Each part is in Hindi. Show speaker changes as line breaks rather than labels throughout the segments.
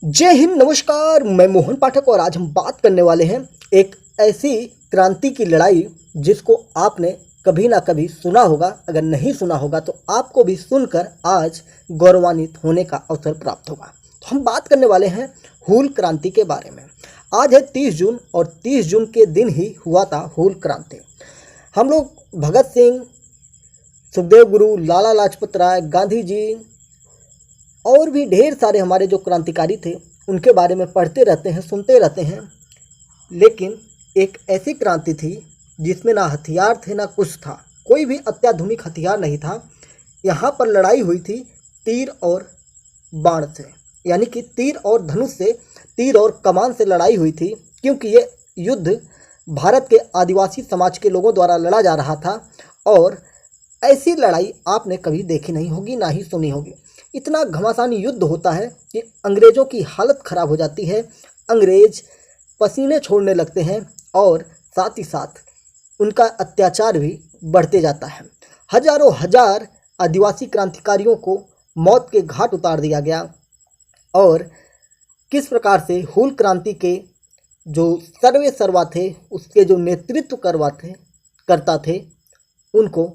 जय हिंद, नमस्कार। मैं मोहन पाठक और आज हम बात करने वाले हैं एक ऐसी क्रांति की लड़ाई जिसको आपने कभी ना कभी सुना होगा। अगर नहीं सुना होगा तो आपको भी सुनकर आज गौरवान्वित होने का अवसर प्राप्त होगा। तो हम बात करने वाले हैं हूल क्रांति के बारे में। आज है 30 जून और 30 जून के दिन ही हुआ था हूल क्रांति। हम लोग भगत सिंह, सुखदेव गुरु, लाला लाजपत राय, गांधी जी और भी ढेर सारे हमारे जो क्रांतिकारी थे उनके बारे में पढ़ते रहते हैं, सुनते रहते हैं। लेकिन एक ऐसी क्रांति थी जिसमें ना हथियार थे ना कुछ था, कोई भी अत्याधुनिक हथियार नहीं था। यहाँ पर लड़ाई हुई थी तीर और बाण से, यानी कि तीर और धनुष से, तीर और कमान से लड़ाई हुई थी। क्योंकि ये युद्ध भारत के आदिवासी समाज के लोगों द्वारा लड़ा जा रहा था और ऐसी लड़ाई आपने कभी देखी नहीं होगी, ना ही सुनी होगी। इतना घमासान युद्ध होता है कि अंग्रेज़ों की हालत ख़राब हो जाती है, अंग्रेज पसीने छोड़ने लगते हैं और साथ ही साथ उनका अत्याचार भी बढ़ते जाता है। हजारों हजार आदिवासी क्रांतिकारियों को मौत के घाट उतार दिया गया और किस प्रकार से हूल क्रांति के जो सर्वे सर्वा थे, उसके जो नेतृत्व करता थे, उनको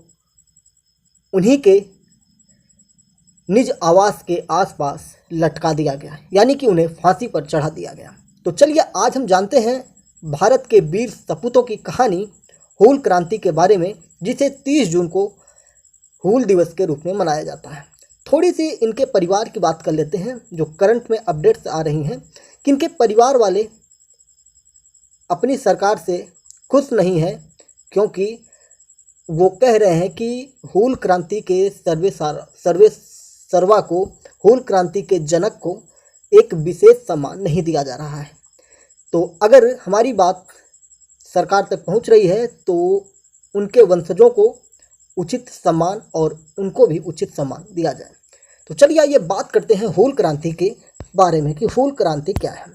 उन्हीं के निज आवास के आसपास लटका दिया गया, यानी कि उन्हें फांसी पर चढ़ा दिया गया। तो चलिए आज हम जानते हैं भारत के वीर सपूतों की कहानी हूल क्रांति के बारे में, जिसे 30 जून को हूल दिवस के रूप में मनाया जाता है। थोड़ी सी इनके परिवार की बात कर लेते हैं जो करंट में अपडेट्स आ रही हैं कि इनके परिवार वाले अपनी सरकार से खुश नहीं हैं, क्योंकि वो कह रहे हैं कि हूल क्रांति के सर्वा को, हूल क्रांति के जनक को एक विशेष सम्मान नहीं दिया जा रहा है। तो अगर हमारी बात सरकार तक पहुंच रही है तो उनके वंशजों को उचित सम्मान और उनको भी उचित सम्मान दिया जाए। तो चलिए ये बात करते हैं हूल क्रांति के बारे में कि हूल क्रांति क्या है।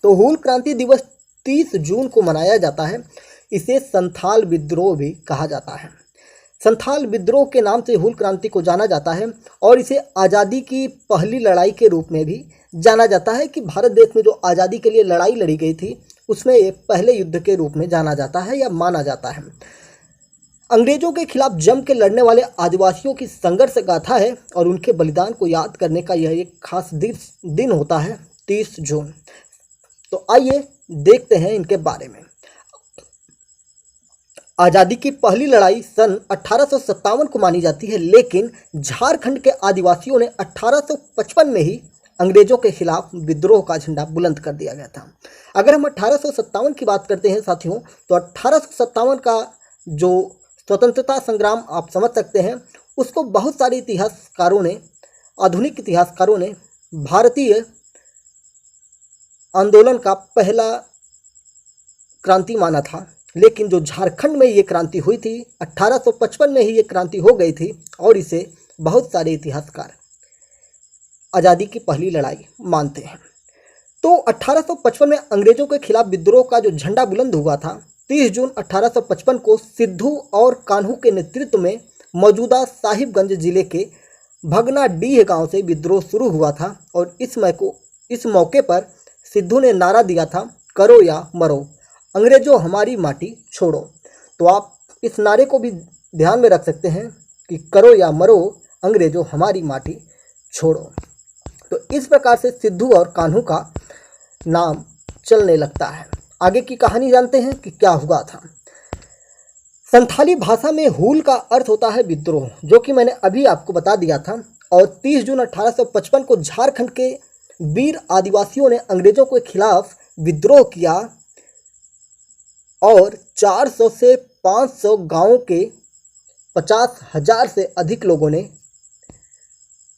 तो हूल क्रांति दिवस 30 जून को मनाया जाता है। इसे संथाल विद्रोह भी कहा जाता है। संथाल विद्रोह के नाम से हूल क्रांति को जाना जाता है और इसे आज़ादी की पहली लड़ाई के रूप में भी जाना जाता है कि भारत देश में जो आज़ादी के लिए लड़ाई लड़ी गई थी उसमें ये पहले युद्ध के रूप में जाना जाता है या माना जाता है। अंग्रेजों के खिलाफ जम के लड़ने वाले आदिवासियों की संघर्ष गाथा है और उनके बलिदान को याद करने का यह एक खास दिन होता है 30 जून। तो आइए देखते हैं इनके बारे में। आज़ादी की पहली लड़ाई सन 1857 को मानी जाती है, लेकिन झारखंड के आदिवासियों ने 1855 में ही अंग्रेजों के खिलाफ विद्रोह का झंडा बुलंद कर दिया गया था। अगर हम 1857 की बात करते हैं साथियों, तो 1857 का जो स्वतंत्रता संग्राम आप समझ सकते हैं, उसको बहुत सारे इतिहासकारों ने, आधुनिक इतिहासकारों ने भारतीय आंदोलन का पहला क्रांति माना था। लेकिन जो झारखंड में ये क्रांति हुई थी 1855 में ही ये क्रांति हो गई थी और इसे बहुत सारे इतिहासकार आज़ादी की पहली लड़ाई मानते हैं। तो 1855 में अंग्रेजों के खिलाफ विद्रोह का जो झंडा बुलंद हुआ था, 30 जून 1855 को सिद्धू और कान्हू के नेतृत्व में मौजूदा साहिबगंज जिले के भगनाडीह गांव से विद्रोह शुरू हुआ था। और इस मौके पर सिद्धू ने नारा दिया था, करो या मरो, अंग्रेजों हमारी माटी छोड़ो। तो आप इस नारे को भी ध्यान में रख सकते हैं कि करो या मरो, अंग्रेजों हमारी माटी छोड़ो। तो इस प्रकार से सिद्धू और कान्हू का नाम चलने लगता है। आगे की कहानी जानते हैं कि क्या हुआ था। संथाली भाषा में हूल का अर्थ होता है विद्रोह, जो कि मैंने अभी आपको बता दिया था। और 30 जून 1855 को झारखंड के वीर आदिवासियों ने अंग्रेजों के खिलाफ विद्रोह किया और 400 से 500 गांवों के 50,000 से अधिक लोगों ने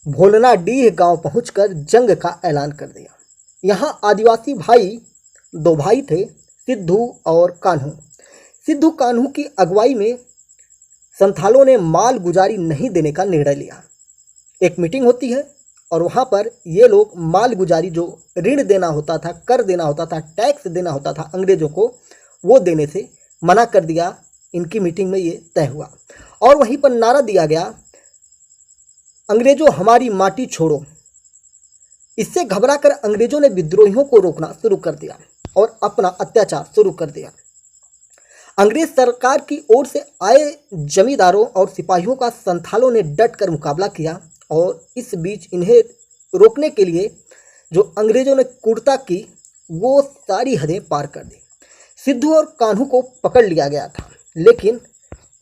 भोलनाडीह गांव पहुंचकर जंग का ऐलान कर दिया। यहां आदिवासी दो भाई थे, सिद्धू और कान्हू। सिद्धू कान्हू की अगुवाई में संथालों ने माल गुजारी नहीं देने का निर्णय लिया। एक मीटिंग होती है और वहां पर ये लोग माल गुजारी, जो ऋण देना होता था, कर देना होता था, टैक्स देना होता था अंग्रेजों को, वो देने से मना कर दिया। इनकी मीटिंग में ये तय हुआ और वहीं पर नारा दिया गया, अंग्रेजों हमारी माटी छोड़ो, इससे घबराकर अंग्रेजों ने विद्रोहियों को रोकना शुरू कर दिया और अपना अत्याचार शुरू कर दिया। अंग्रेज सरकार की ओर से आए जमींदारों और सिपाहियों का संथालों ने डट कर मुकाबला किया और इस बीच इन्हें रोकने के लिए जो अंग्रेजों ने क्रूरता की वो सारी हदें पार कर दी। सिद्धू और कान्हू को पकड़ लिया गया था, लेकिन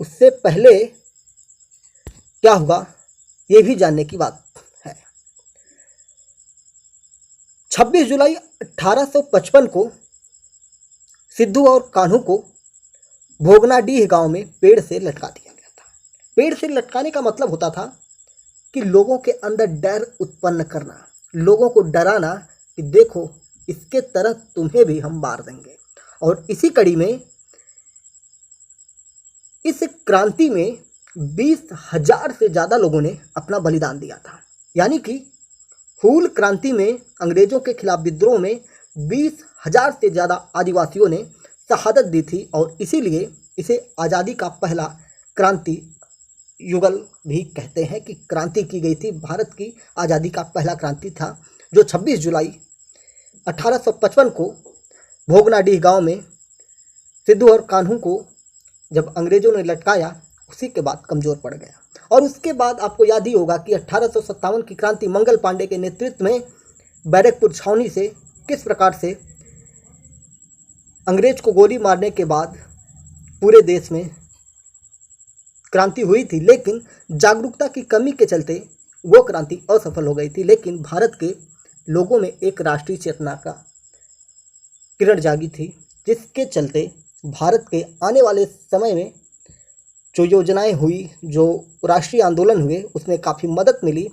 उससे पहले क्या हुआ ये भी जानने की बात है। 26 जुलाई 1855 को सिद्धू और कान्हू को भोगनाडीह गांव में पेड़ से लटका दिया गया था। पेड़ से लटकाने का मतलब होता था कि लोगों के अंदर डर उत्पन्न करना, लोगों को डराना कि देखो इसके तरह तुम्हें भी हम मार देंगे। और इसी कड़ी में इस क्रांति में 20,000 से ज़्यादा लोगों ने अपना बलिदान दिया था। यानी कि हूल क्रांति में अंग्रेजों के खिलाफ विद्रोह में 20,000 से ज़्यादा आदिवासियों ने शहादत दी थी और इसीलिए इसे आज़ादी का पहला क्रांति युगल भी कहते हैं कि क्रांति की गई थी। भारत की आज़ादी का पहला क्रांति था जो 26 जुलाई 1855 को भोगनाडीह गांव में सिद्धू और कान्हू को जब अंग्रेजों ने लटकाया उसी के बाद कमज़ोर पड़ गया। और उसके बाद आपको याद ही होगा कि 1857 की क्रांति मंगल पांडे के नेतृत्व में बैरकपुर छावनी से किस प्रकार से अंग्रेज को गोली मारने के बाद पूरे देश में क्रांति हुई थी, लेकिन जागरूकता की कमी के चलते वो क्रांति असफल हो गई थी। लेकिन भारत के लोगों में एक राष्ट्रीय चेतना का किरण जागी थी, जिसके चलते भारत के आने वाले समय में जो योजनाएं हुई, जो राष्ट्रीय आंदोलन हुए, उसमें काफ़ी मदद मिली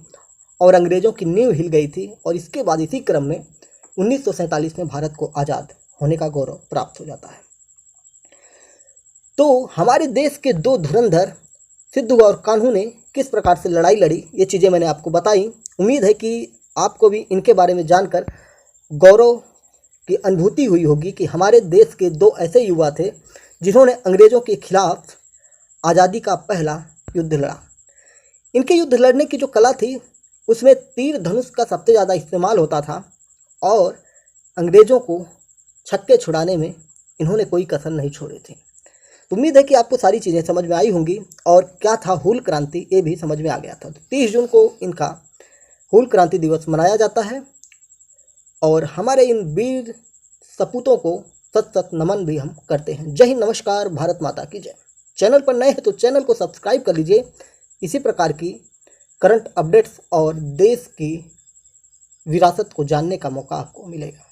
और अंग्रेज़ों की नींव हिल गई थी। और इसके बाद इसी क्रम में 1947 में भारत को आज़ाद होने का गौरव प्राप्त हो जाता है। तो हमारे देश के दो धुरंधर सिद्धू और कान्हू ने किस प्रकार से लड़ाई लड़ी, ये चीज़ें मैंने आपको बताई। उम्मीद है कि आपको भी इनके बारे में जानकर गौरव की अनुभूति हुई होगी कि हमारे देश के दो ऐसे युवा थे जिन्होंने अंग्रेज़ों के खिलाफ आज़ादी का पहला युद्ध लड़ा। इनके युद्ध लड़ने की जो कला थी उसमें तीर धनुष का सबसे ज़्यादा इस्तेमाल होता था और अंग्रेज़ों को छक्के छुड़ाने में इन्होंने कोई कसर नहीं छोड़ी थी। तो उम्मीद है कि आपको सारी चीज़ें समझ में आई होंगी और क्या था हूल क्रांति ये भी समझ में आ गया था। तो 30 जून को इनका हूल क्रांति दिवस मनाया जाता है और हमारे इन वीर सपूतों को सत सत नमन भी हम करते हैं। जय हिंद, नमस्कार, भारत माता की जय। चैनल पर नए हैं तो चैनल को सब्सक्राइब कर लीजिए। इसी प्रकार की करंट अपडेट्स और देश की विरासत को जानने का मौका आपको मिलेगा।